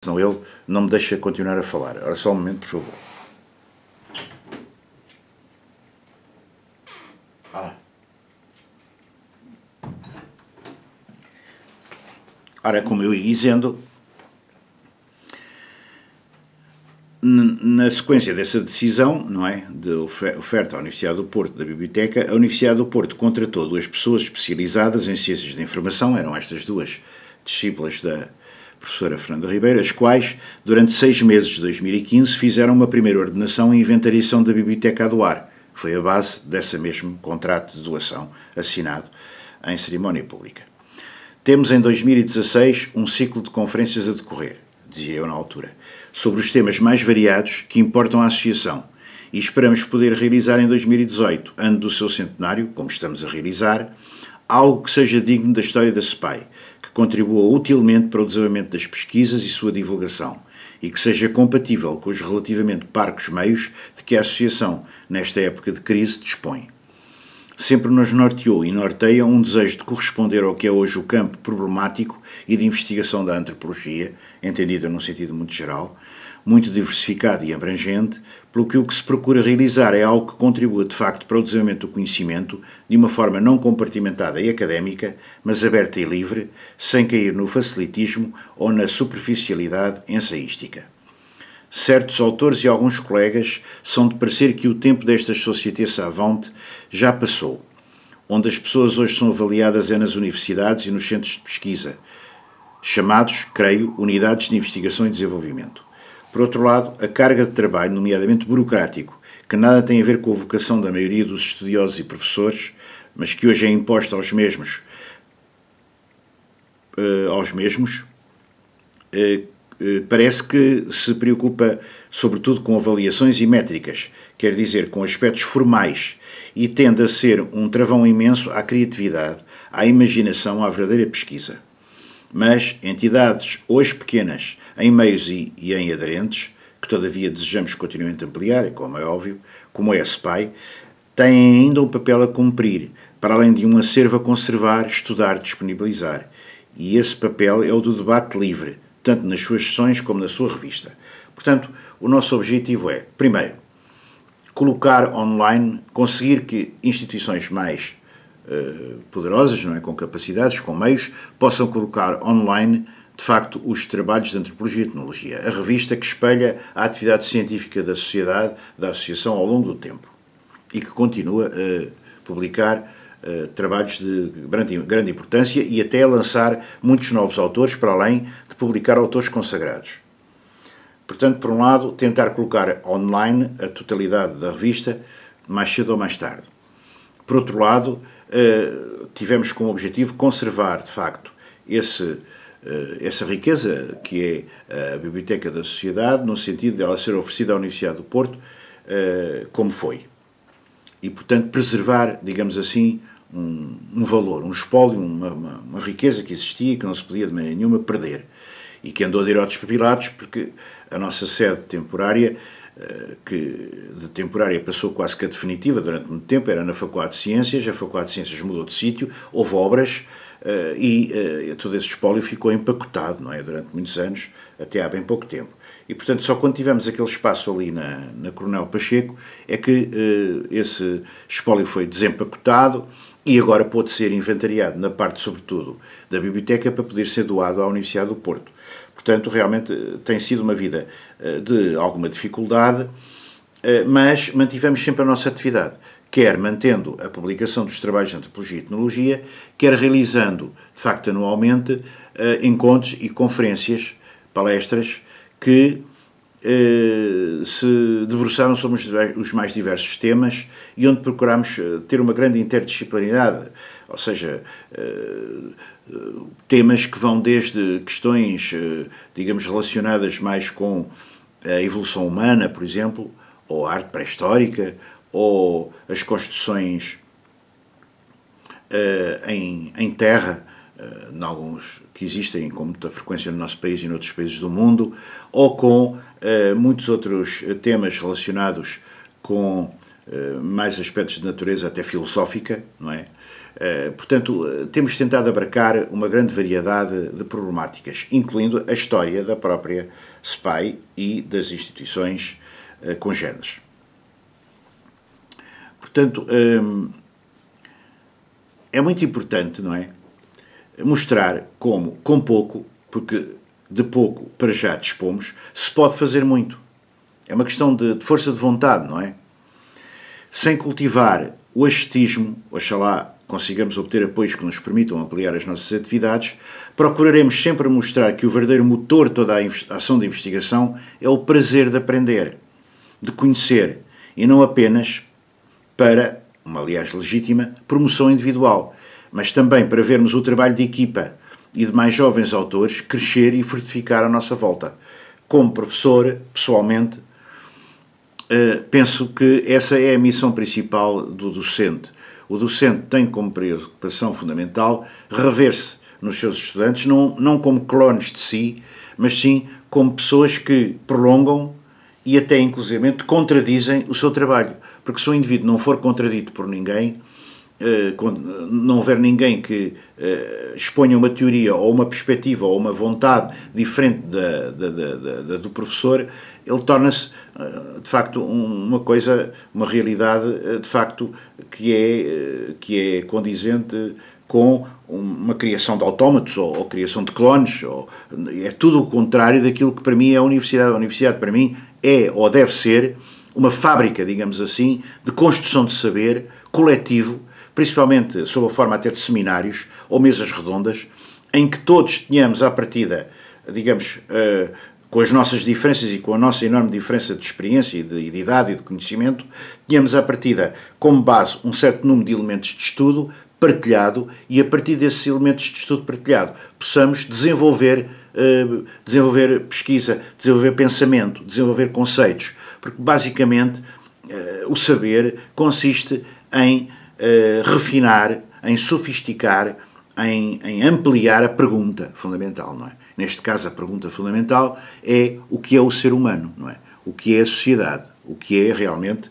Senão ele não me deixa continuar a falar. Ora, só um momento, por favor. Ora, como eu ia dizendo, na sequência dessa decisão, não é, de oferta à Universidade do Porto da biblioteca, a Universidade do Porto contratou duas pessoas especializadas em ciências da informação, eram estas duas discípulas da professora Fernanda Ribeiro, as quais, durante 6 meses de 2015, fizeram uma primeira ordenação e inventariação da Biblioteca a doar, que foi a base desse mesmo contrato de doação assinado em cerimónia pública. Temos em 2016 um ciclo de conferências a decorrer, dizia eu na altura, sobre os temas mais variados que importam à Associação e esperamos poder realizar em 2018, ano do seu centenário, como estamos a realizar, algo que seja digno da história da SPAI, que contribua utilmente para o desenvolvimento das pesquisas e sua divulgação e que seja compatível com os relativamente parcos meios de que a Associação, nesta época de crise, dispõe. Sempre nos norteou e norteia um desejo de corresponder ao que é hoje o campo problemático e de investigação da antropologia, entendida num sentido muito geral, muito diversificado e abrangente, pelo que o que se procura realizar é algo que contribua de facto para o desenvolvimento do conhecimento de uma forma não compartimentada e académica, mas aberta e livre, sem cair no facilitismo ou na superficialidade ensaística. Certos autores e alguns colegas são de parecer que o tempo destas sociétés savantes já passou, onde as pessoas hoje são avaliadas é nas universidades e nos centros de pesquisa, chamados, creio, unidades de investigação e desenvolvimento. Por outro lado, a carga de trabalho, nomeadamente burocrático, que nada tem a ver com a vocação da maioria dos estudiosos e professores, mas que hoje é imposta aos mesmos, parece que se preocupa sobretudo com avaliações e métricas, quer dizer, com aspectos formais, e tende a ser um travão imenso à criatividade, à imaginação, à verdadeira pesquisa. Mas entidades hoje pequenas, em meios e em aderentes, que todavia desejamos continuamente ampliar, como é óbvio, como é a SPAI, têm ainda um papel a cumprir, para além de um acervo a conservar, estudar, disponibilizar. E esse papel é o do debate livre, tanto nas suas sessões como na sua revista. Portanto, o nosso objetivo é, primeiro, colocar online, conseguir que instituições mais poderosas, não é, com capacidades, com meios, possam colocar online, de facto, os trabalhos de antropologia e etnologia, a revista que espelha a atividade científica da sociedade, da associação ao longo do tempo e que continua a publicar trabalhos de grande importância e até a lançar muitos novos autores, para além de publicar autores consagrados. Portanto, por um lado, tentar colocar online a totalidade da revista, mais cedo ou mais tarde. Por outro lado, tivemos como objetivo conservar, de facto, essa riqueza que é a Biblioteca da Sociedade, no sentido de ela ser oferecida à Universidade do Porto, como foi. E, portanto, preservar, digamos assim, um valor, um espólio, uma riqueza que existia e que não se podia de maneira nenhuma perder. E que andou de irotes papilados, porque a nossa sede temporária, que de temporária passou quase que a definitiva durante muito tempo, era na Faculdade de Ciências, a Faculdade de Ciências mudou de sítio, houve obras e todo esse espólio ficou empacotado, não é? Durante muitos anos, até há bem pouco tempo. E, portanto, só quando tivemos aquele espaço ali na Coronel Pacheco é que esse espólio foi desempacotado e agora pôde ser inventariado na parte, sobretudo, da biblioteca para poder ser doado à Universidade do Porto. Portanto, realmente tem sido uma vida de alguma dificuldade, mas mantivemos sempre a nossa atividade, quer mantendo a publicação dos trabalhos de antropologia e etnologia, quer realizando, de facto, anualmente, encontros e conferências, palestras, que se debruçaram sobre os mais diversos temas e onde procuramos ter uma grande interdisciplinaridade, ou seja, temas que vão desde questões, digamos, relacionadas mais com a evolução humana, por exemplo, ou a arte pré-histórica, ou as construções em terra, em alguns que existem com muita frequência no nosso país e noutros países do mundo, ou com muitos outros temas relacionados com mais aspectos de natureza até filosófica, não é? Portanto, temos tentado abarcar uma grande variedade de problemáticas, incluindo a história da própria SPAI e das instituições congêneres. Portanto, é muito importante, não é? Mostrar como, com pouco, porque de pouco para já dispomos, se pode fazer muito. É uma questão de força de vontade, não é? Sem cultivar o ascetismo, oxalá consigamos obter apoios que nos permitam ampliar as nossas atividades, procuraremos sempre mostrar que o verdadeiro motor de toda a ação de investigação é o prazer de aprender, de conhecer, e não apenas para, uma aliás legítima, promoção individual, mas também para vermos o trabalho de equipa e de mais jovens autores crescer e fortificar à nossa volta. Como professor, pessoalmente, penso que essa é a missão principal do docente. O docente tem como preocupação fundamental rever-se nos seus estudantes, não como clones de si, mas sim como pessoas que prolongam e até, inclusivamente, contradizem o seu trabalho. Porque se o indivíduo não for contradito por ninguém, não houver ninguém que exponha uma teoria ou uma perspectiva ou uma vontade diferente do professor, ele torna-se, de facto, uma realidade, de facto, que é condizente com uma criação de autómatos ou criação de clones. É tudo o contrário daquilo que para mim é a universidade. A universidade, para mim, é ou deve ser uma fábrica, digamos assim, de construção de saber coletivo, principalmente sob a forma até de seminários ou mesas redondas, em que todos tenhamos à partida, digamos, com as nossas diferenças e com a nossa enorme diferença de experiência e de idade e de conhecimento, tenhamos à partida como base um certo número de elementos de estudo partilhado e a partir desses elementos de estudo partilhado possamos desenvolver pesquisa, desenvolver pensamento, desenvolver conceitos, porque basicamente o saber consiste em refinar, em sofisticar, em ampliar a pergunta fundamental, não é? Neste caso, a pergunta fundamental é o que é o ser humano, não é? O que é a sociedade, o que é realmente,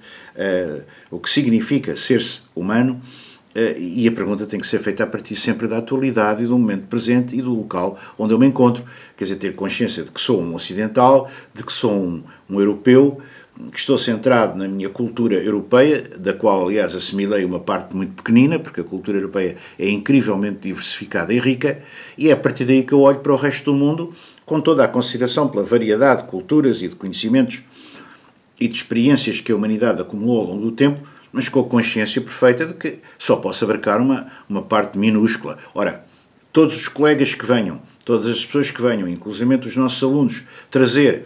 o que significa ser-se humano, e a pergunta tem que ser feita a partir sempre da atualidade e do momento presente e do local onde eu me encontro. Quer dizer, ter consciência de que sou um ocidental, de que sou um europeu, que estou centrado na minha cultura europeia, da qual, aliás, assimilei uma parte muito pequenina, porque a cultura europeia é incrivelmente diversificada e rica, e é a partir daí que eu olho para o resto do mundo, com toda a consideração pela variedade de culturas e de conhecimentos e de experiências que a humanidade acumulou ao longo do tempo, mas com a consciência perfeita de que só posso abarcar uma parte minúscula. Ora, todos os colegas que venham, todas as pessoas que venham, inclusive os nossos alunos, trazer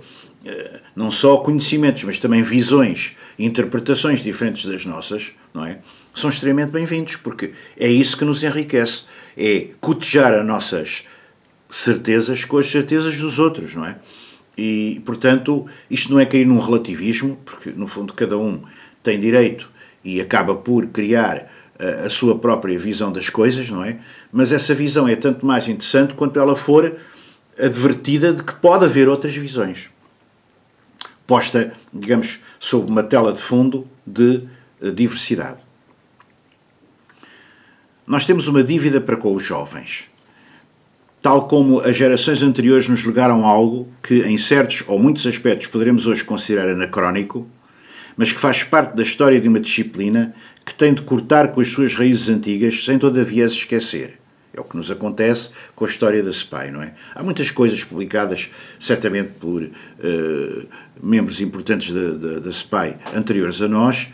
não só conhecimentos, mas também visões e interpretações diferentes das nossas, não é? São extremamente bem-vindos, porque é isso que nos enriquece, é cotejar as nossas certezas com as certezas dos outros, não é? E, portanto, isto não é cair num relativismo, porque, no fundo, cada um tem direito e acaba por criar a sua própria visão das coisas, não é? Mas essa visão é tanto mais interessante quanto ela for advertida de que pode haver outras visões, posta, digamos, sob uma tela de fundo de diversidade. Nós temos uma dívida para com os jovens. Tal como as gerações anteriores nos legaram algo que, em certos ou muitos aspectos, poderemos hoje considerar anacrónico, mas que faz parte da história de uma disciplina que tem de cortar com as suas raízes antigas sem todavia as esquecer. É o que nos acontece com a história da SPAI, não é? Há muitas coisas publicadas, certamente por membros importantes da SPAI anteriores a nós,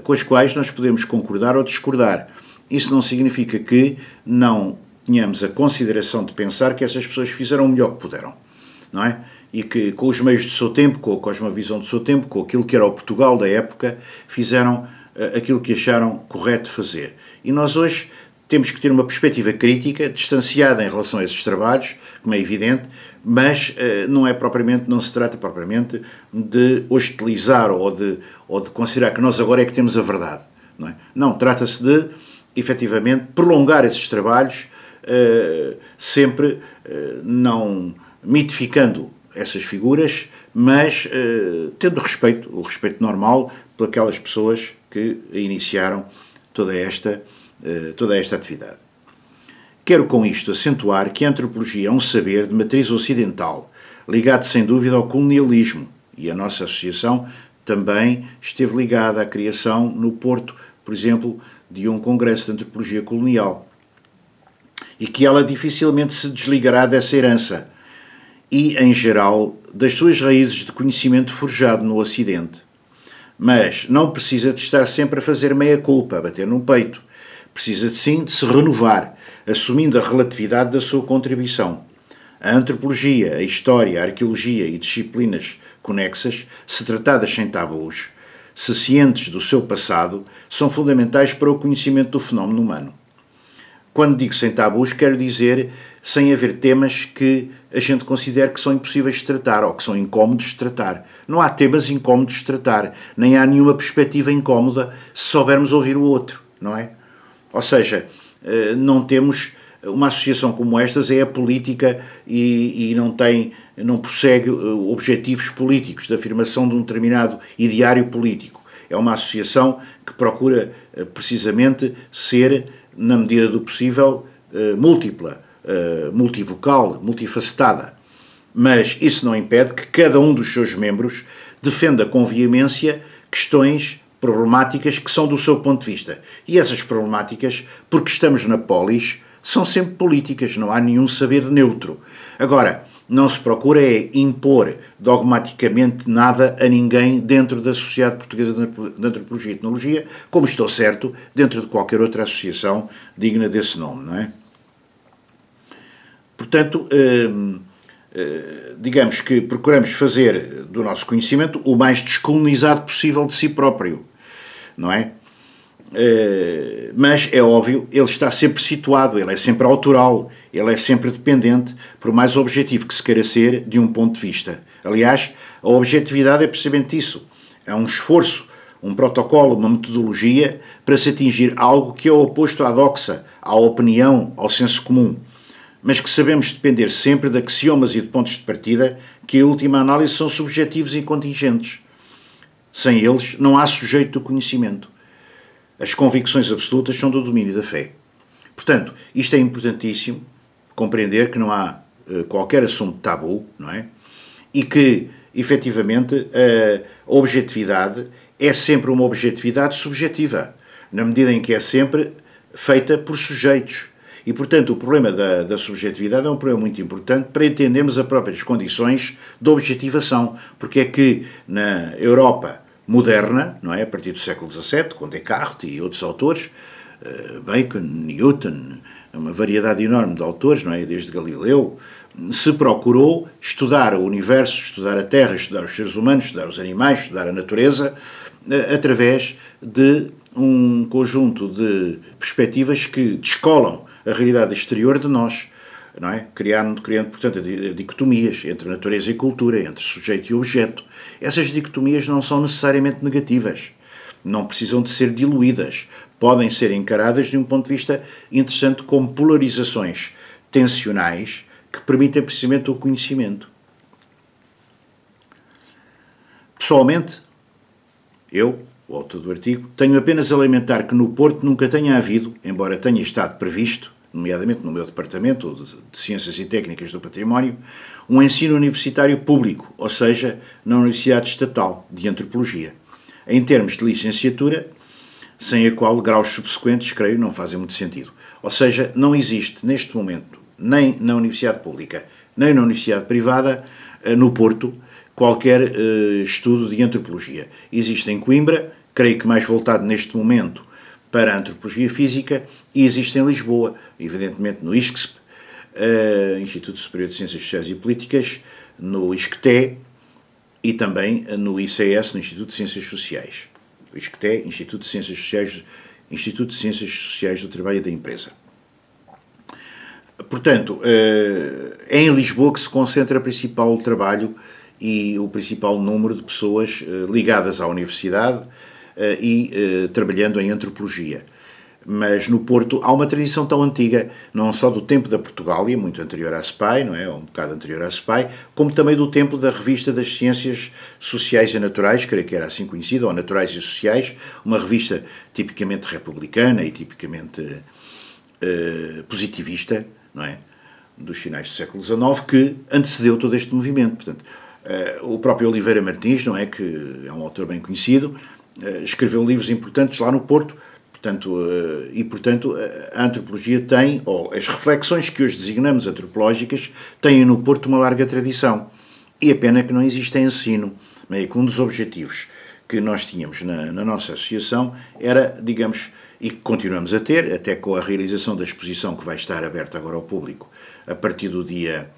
com as quais nós podemos concordar ou discordar. Isso não significa que não tenhamos a consideração de pensar que essas pessoas fizeram o melhor que puderam, não é? E que com os meios do seu tempo, com a cosmovisão do seu tempo, com aquilo que era o Portugal da época, fizeram aquilo que acharam correto fazer. E nós hoje temos que ter uma perspectiva crítica, distanciada em relação a esses trabalhos, como é evidente, mas não se trata propriamente de hostilizar ou de considerar que nós agora é que temos a verdade. Não é? Não, trata-se de, efetivamente, prolongar esses trabalhos, sempre não mitificando essas figuras, mas tendo respeito, o respeito normal por aquelas pessoas que iniciaram toda esta atividade. Quero com isto acentuar que a antropologia é um saber de matriz ocidental, ligado sem dúvida ao colonialismo, e a nossa associação também esteve ligada à criação no Porto, por exemplo, de um congresso de antropologia colonial, e que ela dificilmente se desligará dessa herança e, em geral, das suas raízes de conhecimento forjado no Ocidente. Mas não precisa de estar sempre a fazer meia-culpa, a bater no peito. Precisa, sim, de se renovar, assumindo a relatividade da sua contribuição. A antropologia, a história, a arqueologia e disciplinas conexas, se tratadas sem tabus, se cientes do seu passado, são fundamentais para o conhecimento do fenómeno humano. Quando digo sem tabus, quero dizer sem haver temas que a gente considere que são impossíveis de tratar ou que são incómodos de tratar. Não há temas incómodos de tratar, nem há nenhuma perspectiva incómoda se soubermos ouvir o outro, não é? Ou seja, não temos uma associação como estas, é apolítica e não prossegue objetivos políticos de afirmação de um determinado ideário político. É uma associação que procura precisamente ser, na medida do possível, múltipla, multivocal, multifacetada. Mas isso não impede que cada um dos seus membros defenda com veemência questões problemáticas que são do seu ponto de vista. E essas problemáticas, porque estamos na polis, são sempre políticas, não há nenhum saber neutro. Agora, não se procura é impor dogmaticamente nada a ninguém dentro da Sociedade Portuguesa de Antropologia e Etnologia, como estou certo, dentro de qualquer outra associação digna desse nome, não é? Portanto, digamos que procuramos fazer do nosso conhecimento o mais descolonizado possível de si próprio, não é? Mas é óbvio, ele está sempre situado, ele é sempre autoral, ele é sempre dependente, por mais objetivo que se queira ser, de um ponto de vista. Aliás, a objetividade é precisamente isso. É um esforço, um protocolo, uma metodologia para se atingir algo que é o oposto à doxa, à opinião, ao senso comum, mas que sabemos depender sempre de axiomas e de pontos de partida que, em última análise, são subjetivos e contingentes. Sem eles, não há sujeito do conhecimento. As convicções absolutas são do domínio da fé. Portanto, isto é importantíssimo, compreender que não há qualquer assunto tabu, não é? E que, efetivamente, a objetividade é sempre uma objetividade subjetiva, na medida em que é sempre feita por sujeitos. E, portanto, o problema da subjetividade é um problema muito importante para entendermos as próprias condições de objetivação. Porque é que na Europa moderna, não é, a partir do século XVII, com Descartes e outros autores, Bacon, Newton, uma variedade enorme de autores, não é, desde Galileu, se procurou estudar o universo, estudar a Terra, estudar os seres humanos, estudar os animais, estudar a natureza, através de um conjunto de perspectivas que descolam a realidade exterior de nós, não é? Criando, portanto, dicotomias entre natureza e cultura, entre sujeito e objeto. Essas dicotomias não são necessariamente negativas, não precisam de ser diluídas, podem ser encaradas de um ponto de vista interessante como polarizações tensionais que permitem precisamente o conhecimento. Pessoalmente, eu, o autor do artigo, tenho apenas a lamentar que no Porto nunca tenha havido, embora tenha estado previsto, nomeadamente no meu departamento de Ciências e Técnicas do Património, um ensino universitário público, ou seja, na Universidade Estatal de Antropologia, em termos de licenciatura, sem a qual graus subsequentes, creio, não fazem muito sentido. Ou seja, não existe neste momento, nem na Universidade Pública, nem na Universidade Privada, no Porto, qualquer estudo de Antropologia. Existe em Coimbra, creio que mais voltado neste momento para a Antropologia Física, e existe em Lisboa, evidentemente no ISCSP, Instituto Superior de Ciências Sociais e Políticas, no ISCTE e também no ICS, no Instituto de Ciências Sociais. O ISCTE, Instituto de Ciências Sociais do Trabalho e da Empresa. Portanto, é em Lisboa que se concentra o principal trabalho e o principal número de pessoas ligadas à universidade e trabalhando em antropologia. Mas no Porto há uma tradição tão antiga, não só do tempo da Portugália, muito anterior à SPAI, não é? Um bocado anterior à SPAI, como também do tempo da Revista das Ciências Sociais e Naturais, creio que era assim conhecida, ou Naturais e Sociais, uma revista tipicamente republicana e tipicamente positivista, não é? Dos finais do século XIX, que antecedeu todo este movimento. Portanto, o próprio Oliveira Martins, não é? Que é um autor bem conhecido, escreveu livros importantes lá no Porto. Portanto, a antropologia tem, ou as reflexões que hoje designamos antropológicas, têm no Porto uma larga tradição. E a pena que não existe ensino. É que um dos objetivos que nós tínhamos na nossa associação era, digamos, e que continuamos a ter, até com a realização da exposição que vai estar aberta agora ao público, a partir do dia,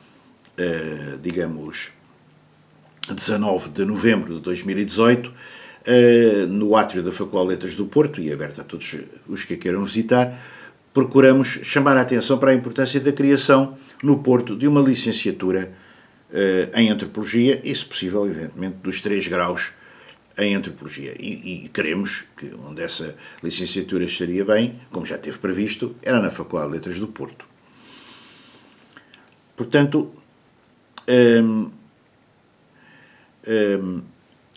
19 de novembro de 2018, no átrio da Faculdade de Letras do Porto, e aberta a todos os que a queiram visitar, procuramos chamar a atenção para a importância da criação no Porto de uma licenciatura em Antropologia e, se possível, evidentemente, dos 3 graus em Antropologia. E queremos que onde essa licenciatura estaria bem, como já teve previsto, era na Faculdade de Letras do Porto. Portanto,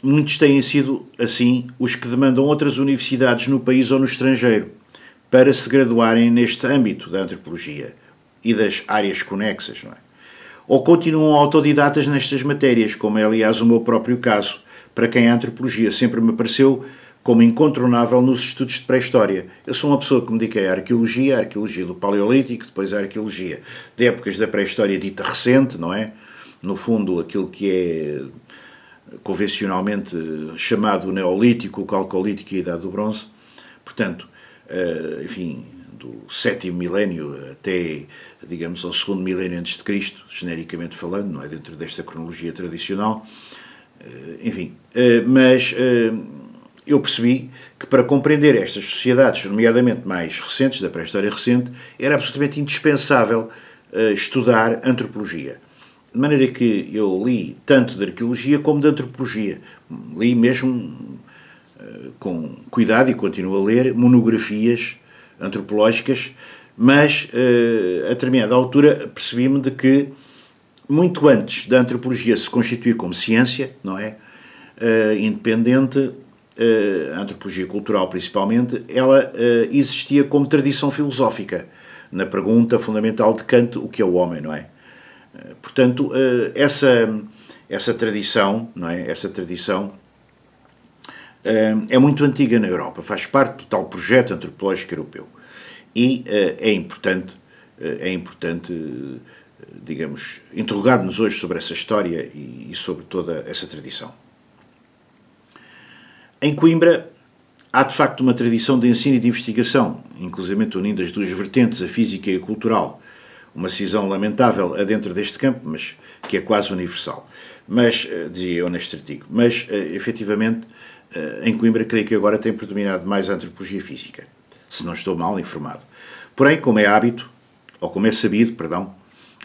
muitos têm sido, assim, os que demandam outras universidades no país ou no estrangeiro para se graduarem neste âmbito da antropologia e das áreas conexas, não é? Ou continuam autodidatas nestas matérias, como é, aliás, o meu próprio caso, para quem a antropologia sempre me pareceu como incontornável nos estudos de pré-história. Eu sou uma pessoa que me dediquei à arqueologia do Paleolítico, depois à arqueologia de épocas da pré-história dita recente, não é? No fundo, aquilo que é convencionalmente chamado Neolítico, o Calcolítico e a Idade do Bronze. Portanto, enfim, do 7º milénio até, digamos, ao 2º milénio antes de Cristo, genericamente falando, não é? Dentro desta cronologia tradicional. Enfim, mas eu percebi que para compreender estas sociedades, nomeadamente mais recentes, da pré-história recente, era absolutamente indispensável estudar antropologia. De maneira que eu li tanto de arqueologia como de antropologia. Li mesmo com cuidado, e continuo a ler, monografias antropológicas, mas a determinada altura percebi-me de que, muito antes da antropologia se constituir como ciência, não é? Independente, a antropologia cultural principalmente, ela existia como tradição filosófica, na pergunta fundamental de Kant, o que é o homem, não é? Portanto, essa tradição, não é? Essa tradição é muito antiga na Europa, faz parte do tal projeto antropológico europeu. E é importante, digamos, interrogar-nos hoje sobre essa história e sobre toda essa tradição. Em Coimbra há de facto uma tradição de ensino e de investigação, inclusive unindo as duas vertentes, a física e a cultural, uma cisão lamentável adentro deste campo, mas que é quase universal. Mas, dizia eu neste artigo, mas efetivamente em Coimbra creio que agora tem predominado mais a antropologia física, se não estou mal informado. Porém, como é hábito, ou como é sabido, perdão,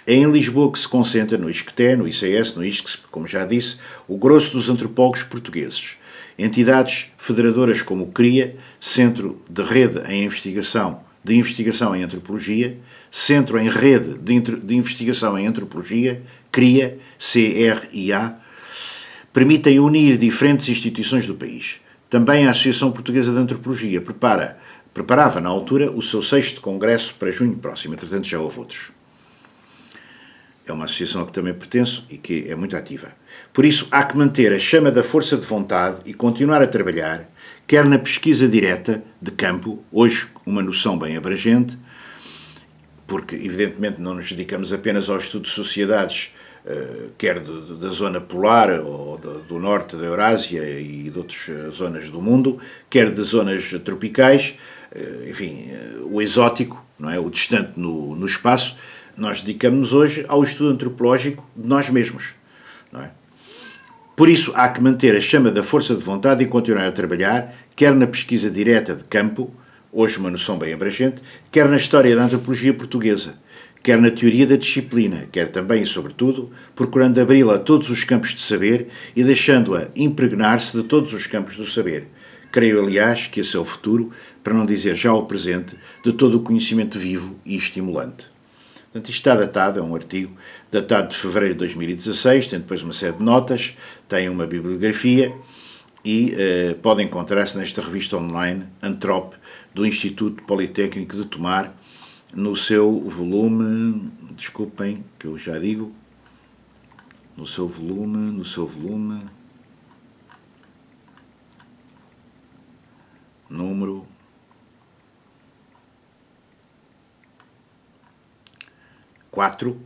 é em Lisboa que se concentra, no ISCTE, no ICS, no ISCS, como já disse, o grosso dos antropólogos portugueses. Entidades federadoras como o CRIA, Centro de Rede de Investigação em Antropologia, Centro em Rede de Investigação em Antropologia, CRIA, CRIA, permitem unir diferentes instituições do país. Também a Associação Portuguesa de Antropologia preparava, na altura, o seu 6º congresso para junho próximo, entretanto já houve outros. É uma associação a que também pertenço e que é muito ativa. Por isso, há que manter a chama da força de vontade e continuar a trabalhar, quer na pesquisa direta de campo, hoje uma noção bem abrangente, porque, evidentemente, não nos dedicamos apenas ao estudo de sociedades, quer da zona polar ou do norte da Eurásia e de outras zonas do mundo, quer de zonas tropicais, enfim, o exótico, não é? O distante no espaço. Nós dedicamos-nos hoje ao estudo antropológico de nós mesmos, não é? Por isso, há que manter a chama da força de vontade e continuar a trabalhar, quer na pesquisa direta de campo, hoje uma noção bem abrangente, quer na história da antropologia portuguesa, quer na teoria da disciplina, quer também e sobretudo procurando abri-la a todos os campos de saber e deixando-a impregnar-se de todos os campos do saber, Creio, aliás, que esse é o futuro, para não dizer já o presente, de todo o conhecimento vivo e estimulante. Portanto, isto está datado, é um artigo datado de fevereiro de 2016, tem depois uma série de notas, tem uma bibliografia e pode encontrar-se nesta revista online, Antrop, do Instituto Politécnico de Tomar, no seu volume, desculpem que eu já digo, no seu volume, número 4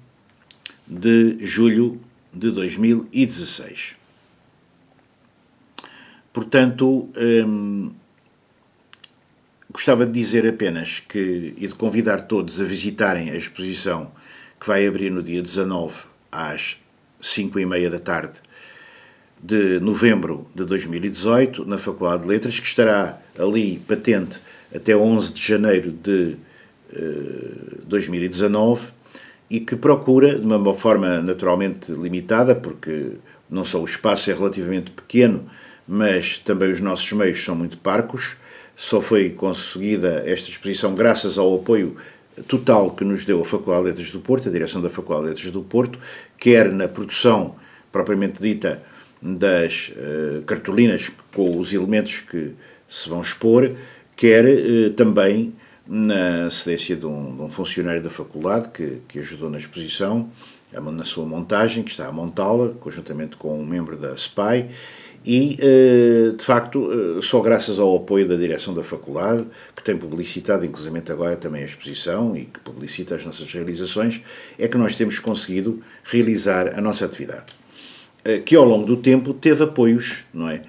de julho de 2016. Portanto, gostava de dizer apenas que, e de convidar todos a visitarem a exposição que vai abrir no dia 19 às 5h30 da tarde de novembro de 2018, na Faculdade de Letras, que estará ali patente até 11 de janeiro de 2019 e que procura, de uma forma naturalmente limitada, porque não só o espaço é relativamente pequeno, mas também os nossos meios são muito parcos. Só foi conseguida esta exposição graças ao apoio total que nos deu a Faculdade de Letras do Porto, a direção da Faculdade de Letras do Porto, quer na produção propriamente dita das cartolinas com os elementos que se vão expor, quer também na cedência de um funcionário da faculdade que ajudou na exposição, na sua montagem, que está a montá-la, conjuntamente com um membro da SPAI, e, de facto, só graças ao apoio da direção da faculdade, que tem publicitado, inclusive agora também a exposição e que publicita as nossas realizações, é que nós temos conseguido realizar a nossa atividade. Que ao longo do tempo teve apoios, não é?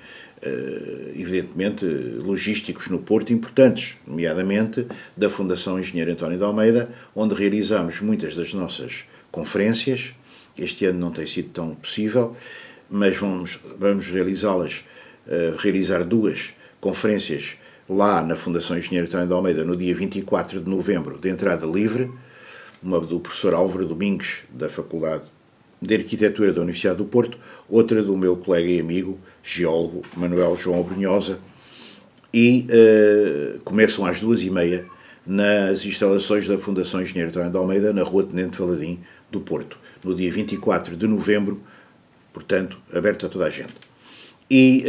Evidentemente, logísticos no Porto importantes, nomeadamente da Fundação Engenheiro António de Almeida, onde realizámos muitas das nossas conferências. Este ano não tem sido tão possível, mas vamos realizar 2 conferências lá na Fundação Engenheiro António de Almeida no dia 24 de novembro, de entrada livre, uma do professor Álvaro Domingues, da Faculdade de Arquitetura da Universidade do Porto, outra do meu colega e amigo, geólogo Manuel João Abrunhosa, e começam às 2h30 nas instalações da Fundação Engenheiro António de Almeida, na Rua Tenente Valadim do Porto, no dia 24 de novembro, portanto, aberto a toda a gente. E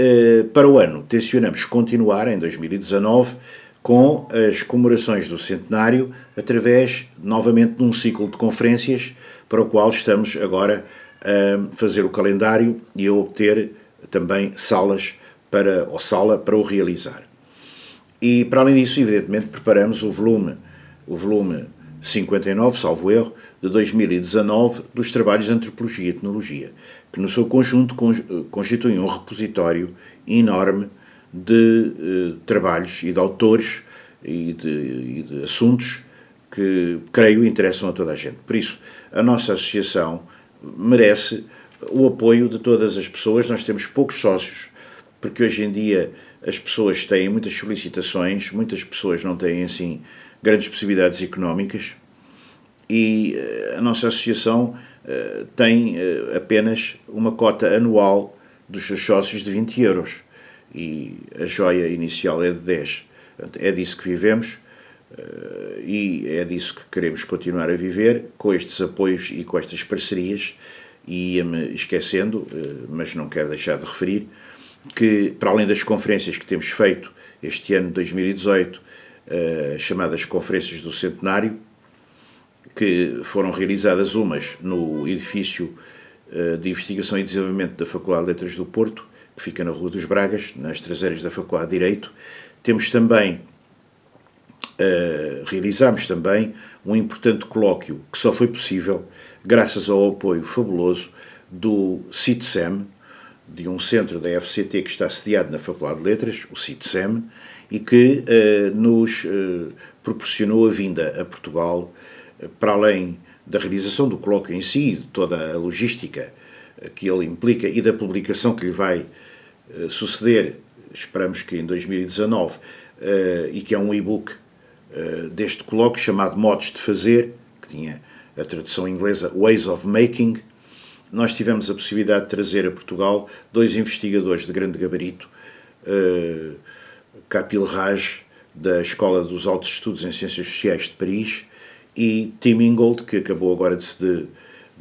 para o ano, tencionamos continuar, em 2019, com as comemorações do centenário, através, novamente, de um ciclo de conferências, para o qual estamos agora a fazer o calendário e a obter também sala para o realizar. E, para além disso, evidentemente, preparamos o volume 59, salvo erro, de 2019, dos trabalhos de Antropologia e Etnologia, que no seu conjunto constituem um repositório enorme de trabalhos e de autores e de assuntos que, creio, interessam a toda a gente. Por isso, a nossa associação merece o apoio de todas as pessoas. Nós temos poucos sócios, porque hoje em dia as pessoas têm muitas solicitações, muitas pessoas não têm, assim, grandes possibilidades económicas, e a nossa associação tem apenas uma cota anual dos seus sócios de 20 euros, e a joia inicial é de 10. É disso que vivemos e é disso que queremos continuar a viver, com estes apoios e com estas parcerias. E ia-me esquecendo, mas não quero deixar de referir, que para além das conferências que temos feito este ano de 2018, chamadas Conferências do Centenário, que foram realizadas umas no edifício de Investigação e Desenvolvimento da Faculdade de Letras do Porto, que fica na Rua dos Bragas, nas traseiras da Faculdade de Direito. Realizámos também um importante colóquio, que só foi possível graças ao apoio fabuloso do CITSEM, de um centro da FCT que está sediado na Faculdade de Letras, o CITSEM, e que nos proporcionou a vinda a Portugal, para além da realização do colóquio em si, de toda a logística que ele implica e da publicação que lhe vai suceder, esperamos que em 2019, e que é um e-book deste colóquio chamado Modos de Fazer, que tinha a tradução inglesa Ways of Making. Nós tivemos a possibilidade de trazer a Portugal 2 investigadores de grande gabarito, Kapil Raj, da Escola dos Altos Estudos em Ciências Sociais de Paris, e Tim Ingold, que acabou agora de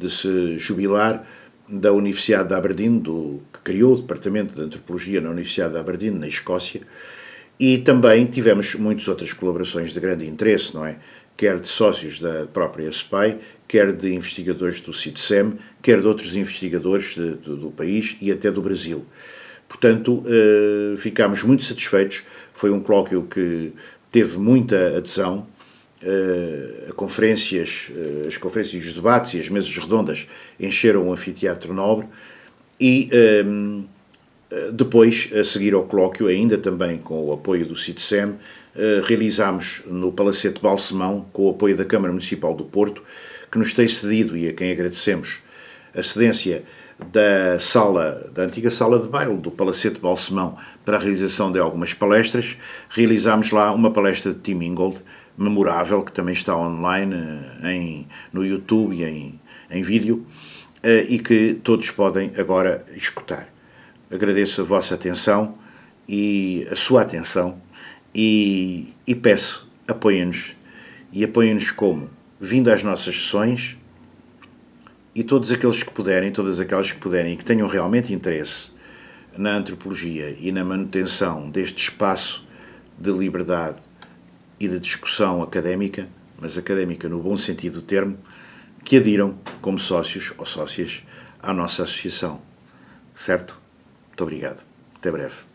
se jubilar, da Universidade de Aberdeen, que criou o Departamento de Antropologia na Universidade de Aberdeen, na Escócia, e também tivemos muitas outras colaborações de grande interesse, não é? Quer de sócios da própria SPAI, quer de investigadores do CITSEM, quer de outros investigadores do país e até do Brasil. Portanto, ficámos muito satisfeitos. Foi um colóquio que teve muita adesão. As conferências e os debates e as mesas redondas encheram o anfiteatro nobre e depois, a seguir ao colóquio, ainda também com o apoio do CITSEM, realizámos no Palacete Balsemão, com o apoio da Câmara Municipal do Porto, que nos tem cedido e a quem agradecemos a cedência da antiga sala de baile do Palacete Balsemão para a realização de algumas palestras. Realizámos lá uma palestra de Tim Ingold, memorável, que também está online no YouTube e em vídeo, e que todos podem agora escutar. Agradeço a vossa atenção e a sua atenção e peço, apoiem-nos. E apoiem-nos como? Vindo às nossas sessões, e todos aqueles que puderem, todas aquelas que puderem e que tenham realmente interesse na antropologia e na manutenção deste espaço de liberdade e de discussão académica, mas académica no bom sentido do termo, que adiram como sócios ou sócias à nossa associação. Certo? Muito obrigado. Até breve.